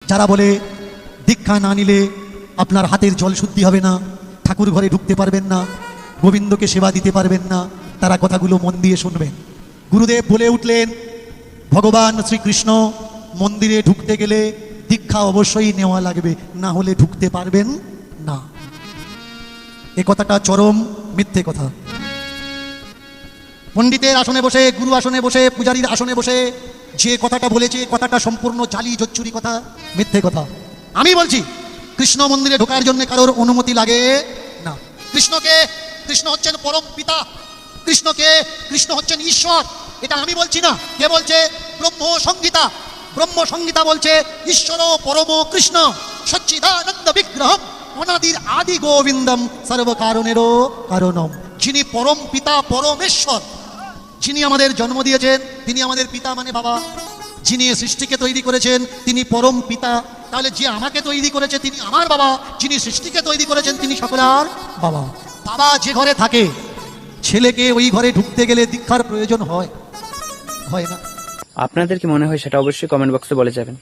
যারা বলে দীক্ষা না নিলে আপনার হাতের জল শুদ্ধি হবে না, ঠাকুর ঘরে ঢুকতে পারবেন না, গোবিন্দকে সেবা দিতে পারবেন না, তারা কথাগুলো মন দিয়ে শুনবেন। গুরুদেব বলে উঠলেন, ভগবান শ্রীকৃষ্ণ মন্দিরে ঢুকতে গেলে দীক্ষা অবশ্যই নেওয়া লাগবে, না হলে ঢুকতে পারবেন না। এ কথাটা চরম মিথ্যে কথা। পণ্ডিতের আসনে বসে, গুরু আসনে বসে, পূজারীর আসনে বসে যে কথাটা বলেছে, কথাটা সম্পূর্ণ জালি জচ্চুরি কথা, মিথ্যে কথা। আমি বলছি, কৃষ্ণ মন্দিরে ঢোকার জন্য কারোর অনুমতি লাগে না। কৃষ্ণ হচ্ছেন পরম পিতা, কৃষ্ণ হচ্ছেন ঈশ্বর। এটা আমি বলছি না, কে বলছে? ব্রহ্ম সংহিতা বলছে ঈশ্বর পরম কৃষ্ণ সচ্চিদানন্দ বিগ্রহম অনাদির আদি গোবিন্দম সর্বকারণেরও কারণম। যিনি পরম পিতা, পরমেশ্বর, যিনি আমাদের জন্ম দিয়েছেন তিনি আমাদের পিতা মানে বাবা। যিনি সৃষ্টিকে তৈরি করেছেন তিনি পরম পিতা, তাহলে যে আমাকে তৈরি করেছে তিনি আমার বাবা, যিনি সৃষ্টিকে তৈরি করেছেন তিনি সকলের বাবা। বাবা যে ঘরে থাকে, ছেলেকে ওই ঘরে ঢুকতে গেলে দীক্ষার প্রয়োজন হয় না? আপনাদের কি মনে হয় সেটা অবশ্যই কমেন্ট বক্সে বলে যাবেন।